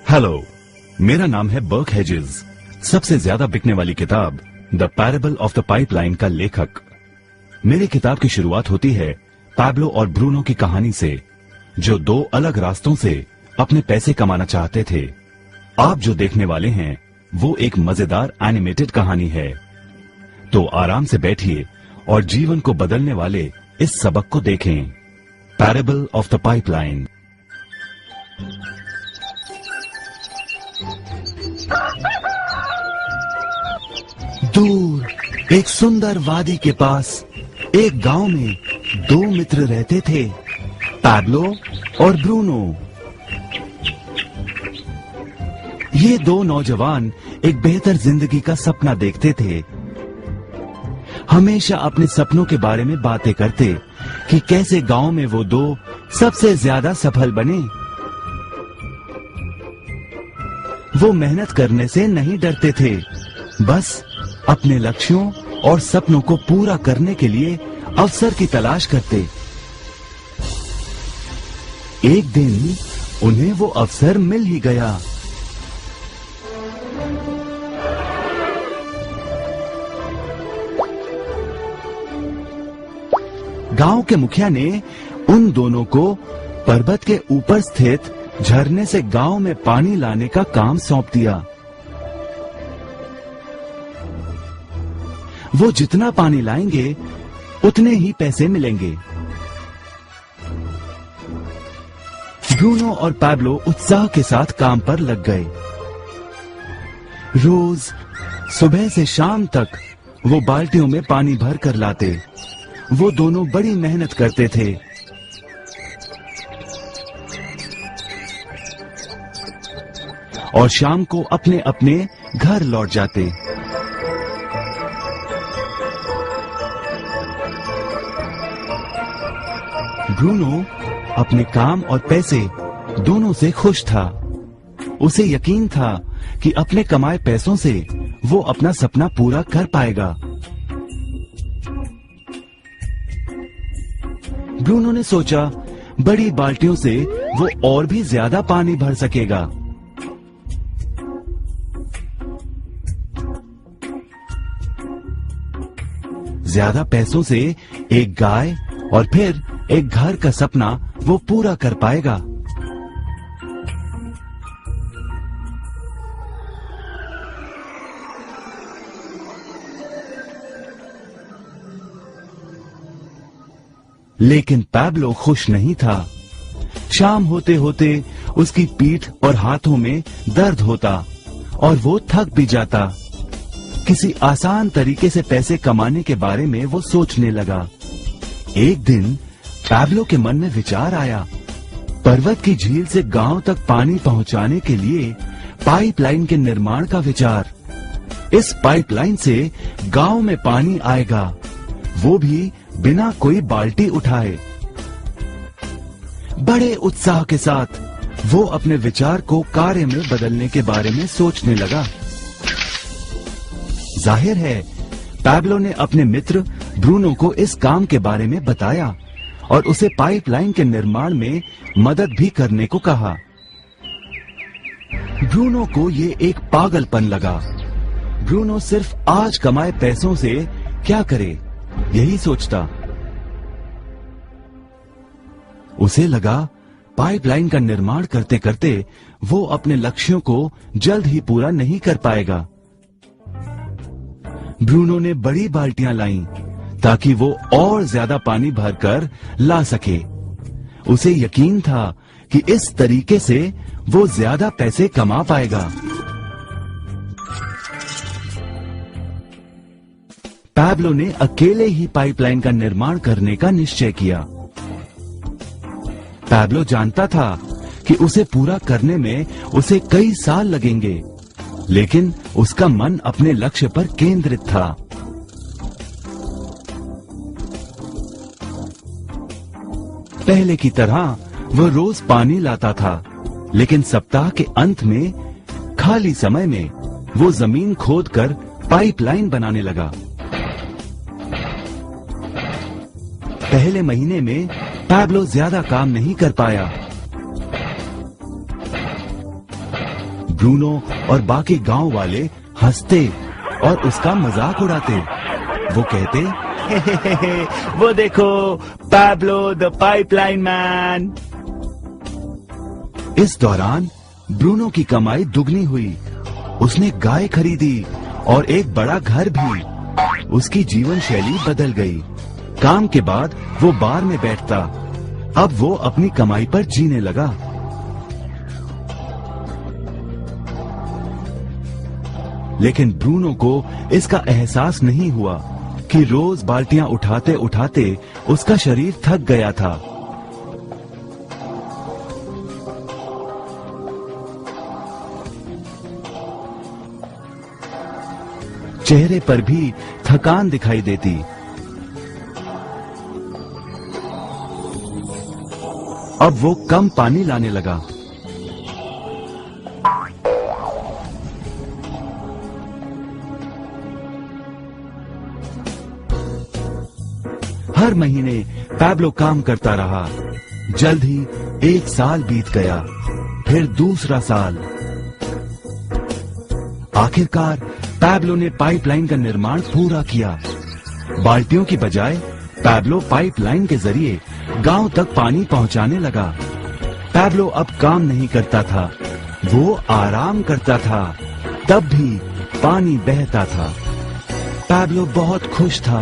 Hello, मेरा नाम है बर्क हेजेस। सबसे ज्यादा बिकने वाली किताब the parable of the pipeline का लेखक। मेरी किताब की शुरुआत होती है पैब्लो और ब्रूनो की कहानी से, जो दो अलग रास्तों से अपने पैसे कमाना चाहते थे। आप जो देखने वाले हैं वो एक मजेदार एनिमेटेड कहानी है। तो आराम से बैठिए और जीवन को बदलने वाले इस सबक को देखें, पैरेबल ऑफ द पाइपलाइन। दूर एक सुंदर वादी के पास एक गांव में दो मित्र रहते थे, पैब्लो और ब्रूनो। ये दो नौजवान एक बेहतर जिंदगी का सपना देखते थे। हमेशा अपने सपनों के बारे में बातें करते कि कैसे गांव में वो दो सबसे ज्यादा सफल बने। वो मेहनत करने से नहीं डरते थे, बस अपने लक्ष्यों और सपनों को पूरा करने के लिए अवसर की तलाश करते। एक दिन उन्हें वो अवसर मिल ही गया। गांव के मुखिया ने उन दोनों को पर्वत के ऊपर स्थित झरने से गांव में पानी लाने का काम सौंप दिया। वो जितना पानी लाएंगे उतने ही पैसे मिलेंगे। ब्रूनो और पैब्लो उत्साह के साथ काम पर लग गए। रोज सुबह से शाम तक वो बाल्टियों में पानी भर कर लाते। वो दोनों बड़ी मेहनत करते थे। और शाम को अपने अपने घर लौट जाते। ब्रूनो अपने काम और पैसे दोनों से खुश था। उसे यकीन था कि अपने कमाए पैसों से वो अपना सपना पूरा कर पाएगा। ब्रूनो ने सोचा बड़ी बाल्टियों से वो और भी ज्यादा पानी भर सकेगा। ज्यादा पैसों से एक गाय और फिर एक घर का सपना वो पूरा कर पाएगा। लेकिन पैब्लो खुश नहीं था। शाम होते होते उसकी पीठ और हाथों में दर्द होता और वो थक भी जाता। किसी आसान तरीके से पैसे कमाने के बारे में वो सोचने लगा। एक दिन पैब्लो के मन में विचार आया, पर्वत की झील से गांव तक पानी पहुंचाने के लिए पाइपलाइन के निर्माण का विचार। इस पाइपलाइन से गांव में पानी आएगा, वो भी बिना कोई बाल्टी उठाए। बड़े उत्साह के साथ वो अपने विचार को कार्य में बदलने के बारे में सोचने लगा। जाहिर है पैब्लो ने अपने मित्र ब्रूनो को इस काम के बारे में बताया और उसे पाइपलाइन के निर्माण में मदद भी करने को कहा। ब्रूनो को ये एक पागलपन लगा। ब्रूनो सिर्फ आज कमाए पैसों से क्या करे, यही सोचता। उसे लगा पाइपलाइन का निर्माण करते करते वो अपने लक्ष्यों को जल्द ही पूरा नहीं कर पाएगा। ब्रूनो ने बड़ी बाल्टियां लाईं ताकि वो और ज्यादा पानी भरकर ला सके। उसे यकीन था कि इस तरीके से वो ज्यादा पैसे कमा पाएगा। पैब्लो ने अकेले ही पाइपलाइन का निर्माण करने का निश्चय किया। पैब्लो जानता था कि उसे पूरा करने में उसे कई साल लगेंगे, लेकिन उसका मन अपने लक्ष्य पर केंद्रित था। पहले की तरह वह रोज पानी लाता था, लेकिन सप्ताह के अंत में खाली समय में वो जमीन खोदकर पाइपलाइन बनाने लगा। पहले महीने में पैब्लो ज्यादा काम नहीं कर पाया। ब्रूनो और बाकी गांव वाले हंसते और उसका मजाक उड़ाते। वो कहते, हे हे हे हे, वो देखो पैब्लो द पाइपलाइन मैन। इस दौरान ब्रूनो की कमाई दुगनी हुई। उसने गाय खरीदी और एक बड़ा घर भी। उसकी जीवन शैली बदल गई। काम के बाद वो बार में बैठता। अब वो अपनी कमाई पर जीने लगा। लेकिन ब्रूनो को इसका एहसास नहीं हुआ कि रोज बाल्टियां उठाते उठाते उसका शरीर थक गया था। चेहरे पर भी थकान दिखाई देती। अब वो कम पानी लाने लगा। हर महीने पैब्लो काम करता रहा। जल्द ही 1 साल बीत गया, फिर दूसरा साल। आखिरकार पैब्लो ने पाइपलाइन का निर्माण पूरा किया। बाल्टियों की बजाय पैब्लो पाइपलाइन के जरिए गांव तक पानी पहुंचाने लगा। पैब्लो अब काम नहीं करता था, वो आराम करता था, तब भी पानी बहता था। पैब्लो बहुत खुश था।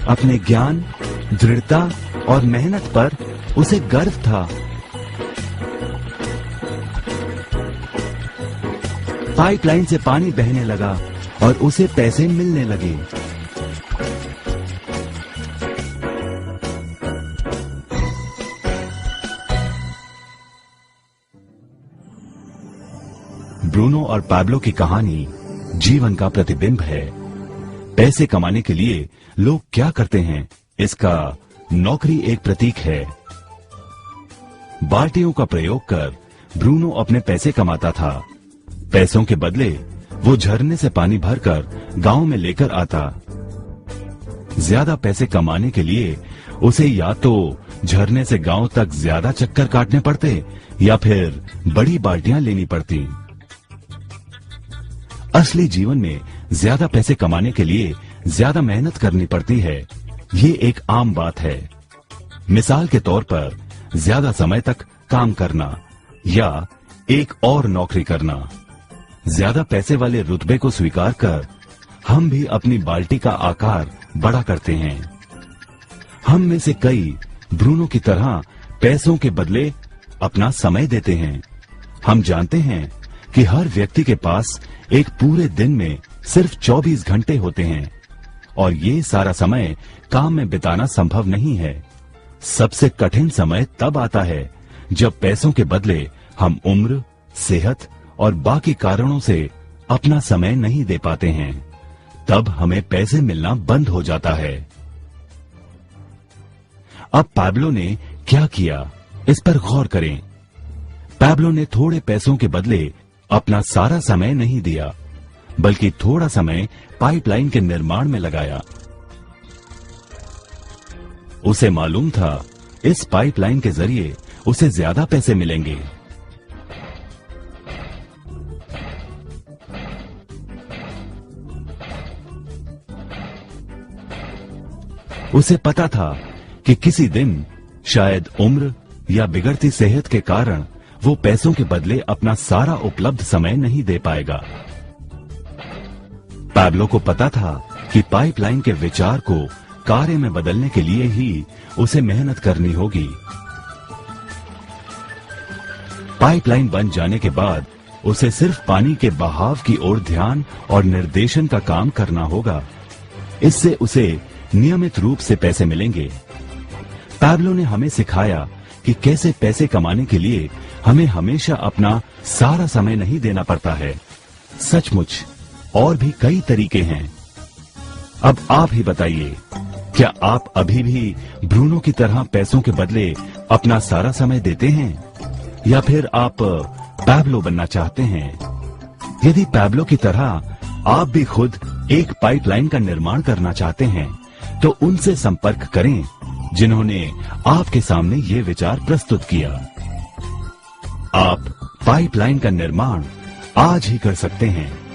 अपने ज्ञान, दृढ़ता और मेहनत पर उसे गर्व था। पाइपलाइन से पानी बहने लगा और उसे पैसे मिलने लगे। ब्रूनो और पैब्लो की कहानी जीवन का प्रतिबिंब है। पैसे कमाने के लिए लोग क्या करते हैं, इसका नौकरी एक प्रतीक है। बाल्टियों का प्रयोग कर ब्रूनो अपने पैसे कमाता था। पैसों के बदले वो झरने से पानी भरकर गांव में लेकर आता। ज्यादा पैसे कमाने के लिए उसे या तो झरने से गांव तक ज्यादा चक्कर काटने पड़ते या फिर बड़ी बाल्टियां लेनी पड़ती। असली जीवन में ज्यादा पैसे कमाने के लिए ज्यादा मेहनत करनी पड़ती है। ये एक आम बात है। मिसाल के तौर पर ज्यादा समय तक काम करना या एक और नौकरी करना। ज्यादा पैसे वाले रुतबे को स्वीकार कर हम भी अपनी बाल्टी का आकार बड़ा करते हैं। हम में से कई ब्रूनो की तरह पैसों के बदले अपना समय देते हैं। हम जानते हैं कि हर व्यक्ति के पास एक पूरे दिन में सिर्फ 24 घंटे होते हैं और ये सारा समय काम में बिताना संभव नहीं है। सबसे कठिन समय तब आता है जब पैसों के बदले हम उम्र, सेहत और बाकी कारणों से अपना समय नहीं दे पाते हैं। तब हमें पैसे मिलना बंद हो जाता है। अब पैब्लो ने क्या किया, इस पर गौर करें। पैब्लो ने थोड़े पैसों के बदले अपना सारा समय नहीं दिया, बल्कि थोड़ा समय पाइपलाइन के निर्माण में लगाया। उसे मालूम था इस पाइपलाइन के जरिए उसे ज्यादा पैसे मिलेंगे। उसे पता था कि किसी दिन शायद उम्र या बिगड़ती सेहत के कारण वो पैसों के बदले अपना सारा उपलब्ध समय नहीं दे पाएगा। पैब्लो को पता था कि पाइपलाइन के विचार को कार्य में बदलने के लिए ही उसे मेहनत करनी होगी। पाइपलाइन बन जाने के बाद उसे सिर्फ पानी के बहाव की ओर ध्यान और निर्देशन का काम करना होगा। इससे उसे नियमित रूप से पैसे मिलेंगे। पैब्लो ने हमें सिखाया कि कैसे पैसे कमाने के लिए हमें हमेशा अपना सारा समय नहीं देना पड़ता है। सचमुच और भी कई तरीके हैं। अब आप ही बताइए, क्या आप अभी भी ब्रूनो की तरह पैसों के बदले अपना सारा समय देते हैं या फिर आप पैब्लो बनना चाहते हैं? यदि पैब्लो की तरह आप भी खुद एक पाइपलाइन का निर्माण करना चाहते हैं तो उनसे संपर्क करें जिन्होंने आपके सामने ये विचार प्रस्तुत किया। आप पाइपलाइन का निर्माण आज ही कर सकते हैं।